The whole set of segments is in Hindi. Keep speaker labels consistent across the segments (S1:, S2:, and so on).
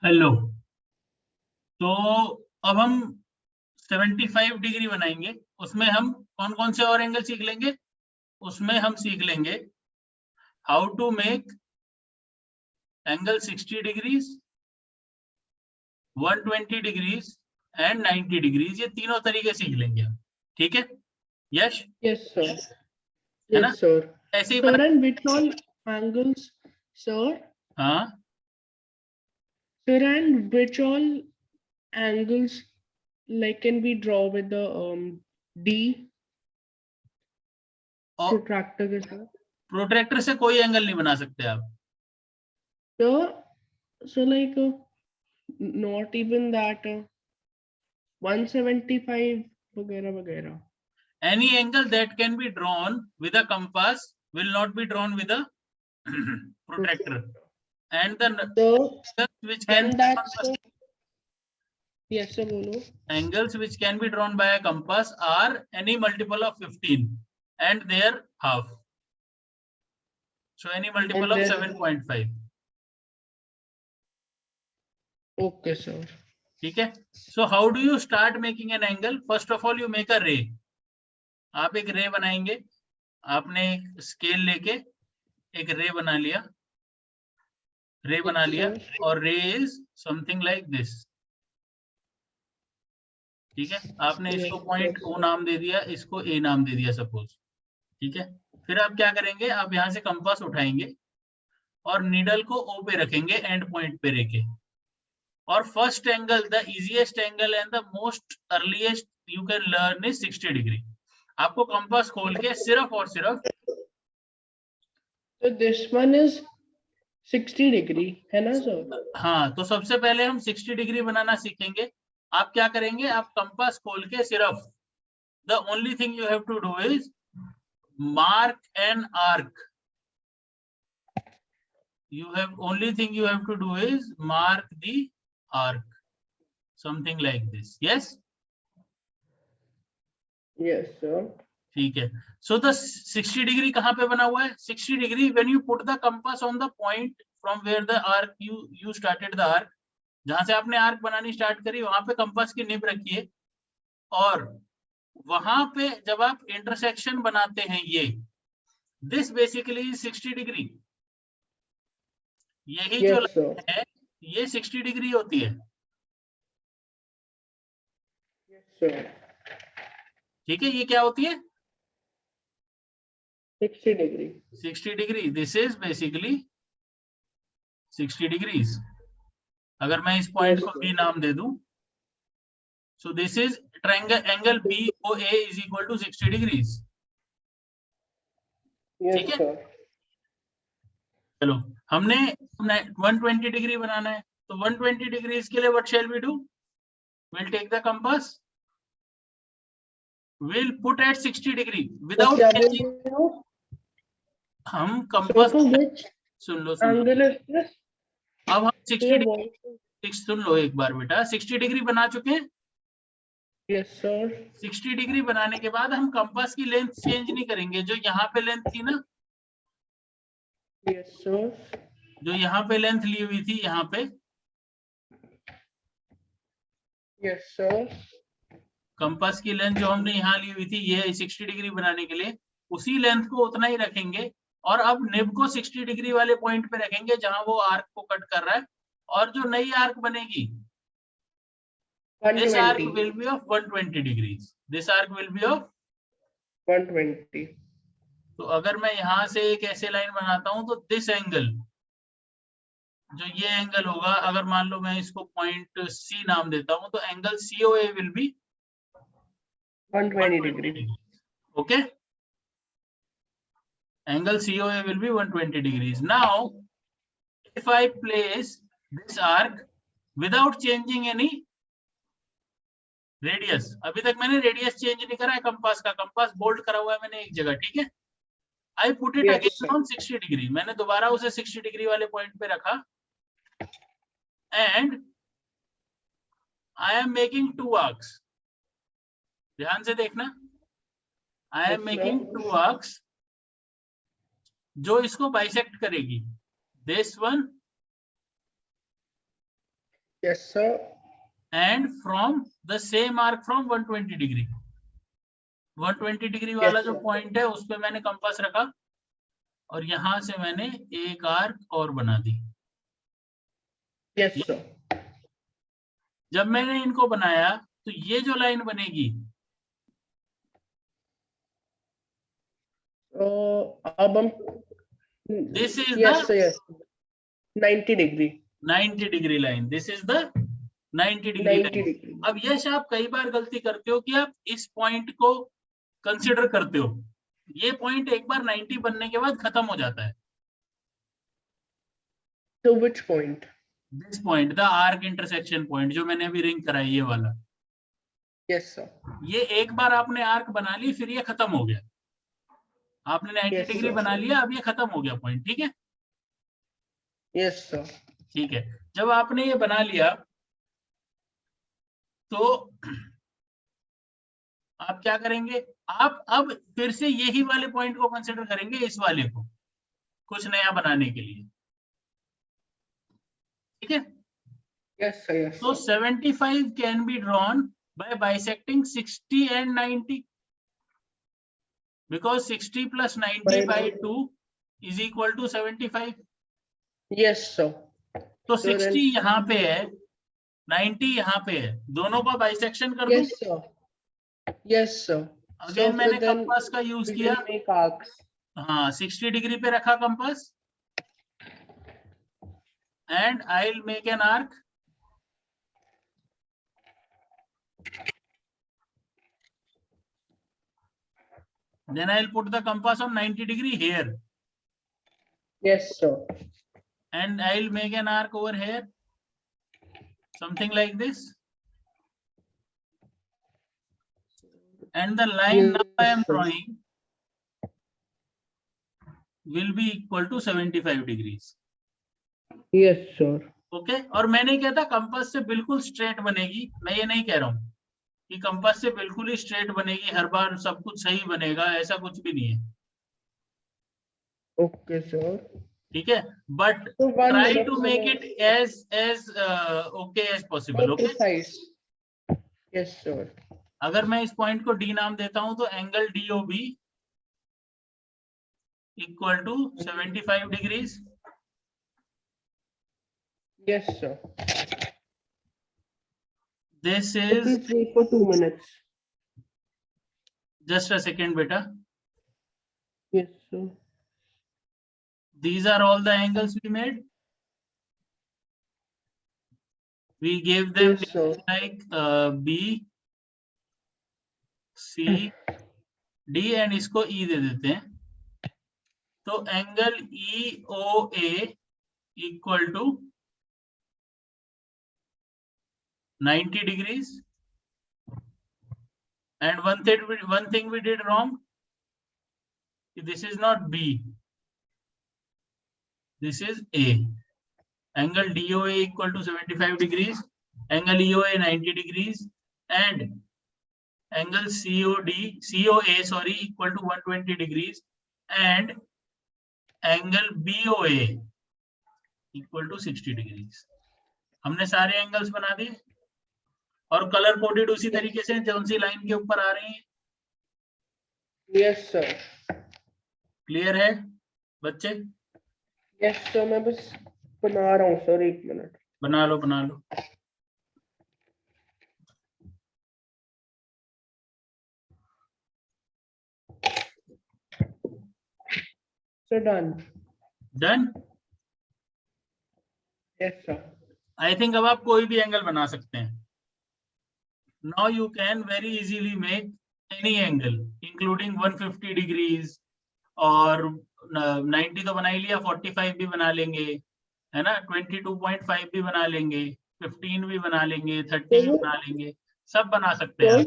S1: हेलो। तो अब हम 75 डिग्री बनाएंगे। उसमें हम कौन कौन से और एंगल सीख लेंगे? उसमें हम सीख लेंगे how to make angle 60 degrees, 120 degrees and 90 degrees. ये तीनों तरीके सीख लेंगे हम। ठीक है यश?
S2: Yes, sir.
S1: है ना?
S2: Yes, sir.
S1: ऐसे ही
S2: Sir,
S1: बना।
S2: and which all angles, sir?
S1: हाँ,
S2: Sir, and which all angles like can we draw with the D
S1: और
S2: protractor के साथ?
S1: प्रोट्रैक्टर से कोई एंगल नहीं बना सकते आप।
S2: So like not even that 175 वगैरह वगैरह.
S1: Any angle that can be drawn with a compass will not be drawn with a protractor. And the
S2: So
S1: angles which can
S2: and that's yes sir बोलो.
S1: angles which can be drawn by a compass are any multiple of 15 and their half. So any multiple
S2: And
S1: of
S2: then
S1: 7.5.
S2: okay sir.
S1: ठीक है? So how do you start making an angle? First of all you make a ray. आप एक रे बनाएंगे। आपने एक स्केल लेके एक रे बना लिया, रे बना लिया, और रे इज समथिंग लाइक दिस। ठीक है? आपने इसको पॉइंट ओ नाम दे दिया, इसको ए नाम दे दिया सपोज। ठीक है? फिर आप क्या करेंगे? आप यहाँ से कंपास उठाएंगे और नीडल को ओ पे रखेंगे, एंड पॉइंट पे रखे। और first angle, the easiest angle and the most earliest you can learn is 60 degree. आपको कंपास खोल के सिर्फ और सिर्फ
S2: So this one is 60 degree है ना सर?
S1: हाँ, तो सबसे पहले हम 60 डिग्री बनाना सीखेंगे। आप क्या करेंगे? आप कंपास खोल के सिर्फ the only thing you have to do is mark an arc. Only thing you have to do is mark the arc, something like this. Yes?
S2: Yes sir.
S1: ठीक है। So the 60 degree कहाँ पे बना हुआ है? 60 degree when you put the compass on the point from where the arc you started the arc, जहां से आपने आर्क बनानी स्टार्ट करी वहां पे कंपास की निब रखिए, और वहां पे जब आप इंटरसेक्शन बनाते हैं ये दिस बेसिकली 60 डिग्री। यही जो
S2: Yes sir.
S1: लाइन है ये 60 डिग्री होती है।
S2: Yes sir.
S1: ठीक है? ये क्या होती है?
S2: 60 degree.
S1: 60 degree. This is basically 60 degrees. अगर मैं इस पॉइंट
S2: Yes
S1: को
S2: sir.
S1: बी नाम दे दूं, so this is triangle angle B O A is equal to 60 degrees.
S2: Yes
S1: ठीक है?
S2: sir.
S1: चलो, हमने 120 डिग्री बनाना है, तो 120 डिग्रीज के लिए what shall we do? Will take the compass, will put at 60 degree without changing. हम कंपास सुन लो
S2: Angle is this?
S1: अब हम 60 डिग्री,
S2: Yes
S1: सुन लो एक बार बेटा, 60 डिग्री बना चुके हैं।
S2: sir.
S1: 60 डिग्री बनाने के बाद हम कंपास की लेंथ चेंज नहीं करेंगे। जो यहाँ पे लेंथ थी ना,
S2: Yes sir.
S1: जो यहाँ पे लेंथ ली हुई थी, यहाँ पे
S2: Yes sir.
S1: कंपास की लेंथ जो हमने यहाँ ली हुई थी ये 60 डिग्री बनाने के लिए, उसी लेंथ को उतना ही रखेंगे। और अब निब को 60 डिग्री वाले पॉइंट पे रखेंगे जहां वो आर्क को कट कर रहा है, और जो नई आर्क बनेगी this arc
S2: 120.
S1: Will be of 120 degrees. This arc will be of
S2: 120.
S1: तो अगर मैं यहाँ से एक ऐसे लाइन बनाता हूं तो दिस एंगल, जो ये एंगल होगा, अगर मान लो मैं इसको पॉइंट सी नाम देता हूं, तो angle COA will be
S2: 120 degree.
S1: Okay? Angle COA will be 120 degrees. Now, if I place this arc without changing any radius, अभी तक मैंने रेडियस चेंज नहीं करा है कंपास का, कंपास बोल्ड करा हुआ है मैंने एक जगह। ठीक है? I put it
S2: Yes,
S1: again
S2: sir.
S1: on 60 degree. मैंने दोबारा उसे 60 डिग्री वाले पॉइंट पे रखा, and I am making two arcs. ध्यान से देखना, I am
S2: Yes,
S1: making
S2: sir.
S1: two arcs जो इसको बाइसेक्ट करेगी। This one
S2: Yes, sir.
S1: and from the same arc from 120 degree. 120 degree वाला
S2: Yes,
S1: जो
S2: sir.
S1: पॉइंट है उस पे मैंने कंपास रखा और यहां से मैंने एक आर्क और बना दी.
S2: Yes, sir.
S1: जब मैंने इनको बनाया तो ये जो लाइन बनेगी
S2: अब हम
S1: this is
S2: yes,
S1: the
S2: sir, yes. 90 degree.
S1: 90 degree line. This is the 90 degree
S2: 90
S1: line.
S2: degree.
S1: अब यश आप कई बार गलती करते हो कि आप इस पॉइंट को कंसिडर करते हो. ये पॉइंट एक बार 90 बनने के बाद खत्म हो जाता है.
S2: So which point?
S1: This point the arc intersection point जो मैंने अभी रिंग कराई ये वाला.
S2: Yes, sir.
S1: ये एक बार आपने आर्क बना ली फिर ये खत्म हो गया. आपने 90
S2: Yes,
S1: डिग्री
S2: sir.
S1: बना लिया. अब ये खत्म हो गया पॉइंट. ठीक है.
S2: Yes, sir.
S1: ठीक है. जब आपने ये बना लिया तो आप क्या करेंगे. आप अब फिर से यही वाले पॉइंट को कंसिडर करेंगे, इस वाले को कुछ नया बनाने के लिए. ठीक है.
S2: Yes, sir. Yes,
S1: So
S2: sir.
S1: 75 can be drawn by bisecting 60 and 90 because 60 plus 90 by 2 is equal to 75.
S2: Yes, sir.
S1: तो
S2: So
S1: 60
S2: then-
S1: यहाँ पे है, 90 यहाँ पे है, दोनों का बाइसेक्शन कर दूं.
S2: Yes, sir. Yes, sir.
S1: Again मैंने
S2: then
S1: कंपास का यूज
S2: we
S1: किया.
S2: will make arcs.
S1: हाँ 60 डिग्री पे रखा compass and I'll make an arc. Then I'll put the compass on 90 degree here
S2: Yes, sir.
S1: and I'll make an arc over here, something like this. And the line now I am
S2: Yes, sir.
S1: drawing will be equal to 75 degrees.
S2: Yes, sir.
S1: Okay. और मैंने क्या था, कंपास से बिल्कुल स्ट्रेट बनेगी. मैं ये नहीं कह रहा हूँ कि कंपास से बिल्कुल ही स्ट्रेट बनेगी, हर बार सब कुछ सही बनेगा, ऐसा कुछ भी नहीं है.
S2: Okay, sir.
S1: ठीक है. But
S2: So one
S1: try
S2: minute,
S1: to
S2: sir.
S1: make it as okay as possible.
S2: More
S1: Okay.
S2: precise. Yes, sir.
S1: अगर मैं इस पॉइंट को डी नाम देता हूं तो angle DOB equal to 75 degrees.
S2: Yes, sir.
S1: This
S2: So
S1: is
S2: please wait for 2 minutes.
S1: just a second beta.
S2: Yes, sir.
S1: These are all the angles we made. We gave them
S2: Yes, sir.
S1: like B, C, D and इसको E दे देते हैं. तो angle EOA equal to 90 degrees. And one thing we did wrong. This is not B. This is A. Angle DOA equal to 75 degrees. Angle EOA 90 degrees. And angle COA sorry equal to 120 degrees. And angle BOA equal to 60 degrees. हमने सारे एंगल्स बना दिए और कलर कोडेड उसी तरीके से जौन सी लाइन के ऊपर आ रही है.
S2: Yes, sir.
S1: क्लियर है बच्चे?
S2: Yes, sir. मैं बस बना रहा हूँ सर, 1 मिनट.
S1: बना लो बना लो.
S2: So done.
S1: Done.
S2: Yes, sir.
S1: I think अब आप कोई भी एंगल बना सकते हैं. Now you can very easily make any angle including 150 degrees और 90 तो बना ही लिया, 45 भी बना लेंगे है ना, 22.5 भी बना लेंगे, 15 भी बना लेंगे, 30 भी बना लेंगे, सब बना सकते हैं.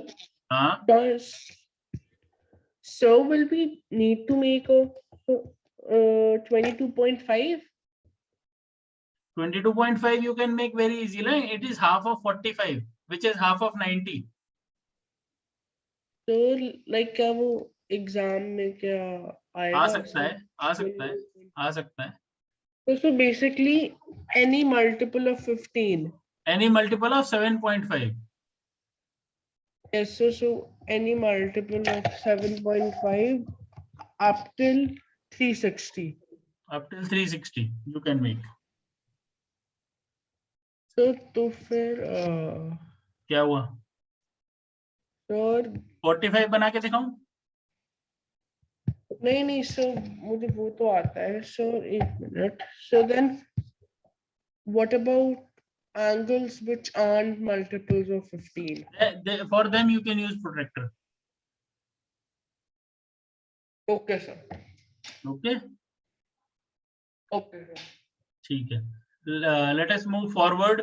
S1: हाँ
S2: So will we need to make a 22.5?
S1: 22.5 you can make very easily. It is half of 45 which is half of 90.
S2: So like क्या वो एग्जाम में क्या आएगा?
S1: आ सकता है आ सकता है आ सकता है.
S2: So basically any multiple of 15.
S1: Any multiple of 7.5.
S2: Yes, so any multiple of 7.5 up till 360.
S1: Up till 360 you can make.
S2: तो फिर
S1: क्या हुआ?
S2: सर
S1: 45 बना के दिखाऊं?
S2: नहीं सर, मुझे वो तो आता है सर, एक minute. So then what about angles which aren't multiples of 15?
S1: For them you can use protractor.
S2: Okay sir.
S1: Okay,
S2: Okay sir.
S1: ठीक है. Let us move forward.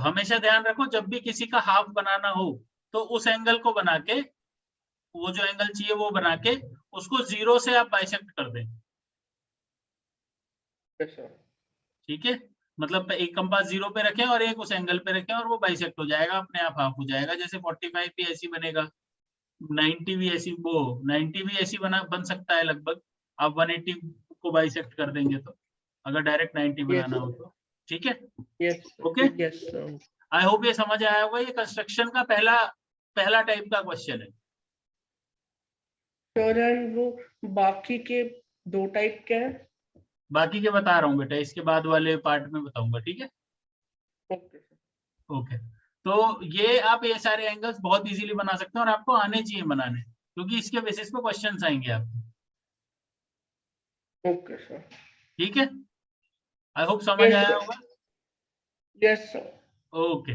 S1: हमेशा ध्यान रखो जब भी किसी का हाफ बनाना हो तो उस एंगल को बना के, वो जो एंगल चाहिए वो बना के उसको 0 से आप बाइसेक्ट कर दें.
S2: Yes sir.
S1: ठीक है, मतलब एक कंपास 0 पे रखें और एक उस एंगल पे रखें और वो बाइसेक्ट हो जाएगा, अपने आप हाफ हो जाएगा. जैसे 45 भी ऐसी बनेगा, 90 भी ऐसी, वो 90 भी ऐसी बन सकता है लगभग. आप 180 को बाइसेक्ट कर देंगे तो, अगर डायरेक्ट 90 बनाना हो तो. ठीक है,
S2: Yes sir.
S1: Okay.
S2: Yes sir.
S1: I hope ये समझ आया होगा. ये कंस्ट्रक्शन का पहला टाइप का क्वेश्चन है.
S2: सर एंड वो बाकी के दो टाइप के हैं?
S1: बाकी के बता रहा हूँ बेटा, इसके बाद वाले पार्ट में बताऊंगा. ठीक है,
S2: ओके सर.
S1: ओके. तो ये आप ये सारे एंगल्स बहुत इजीली बना सकते हैं और आपको आने चाहिए बनाने, क्योंकि इसके बेसिस पे क्वेश्चंस आएंगे आपको.
S2: Okay sir.
S1: ठीक है, आई होप समझ आया होगा.
S2: Yes sir.
S1: ओके.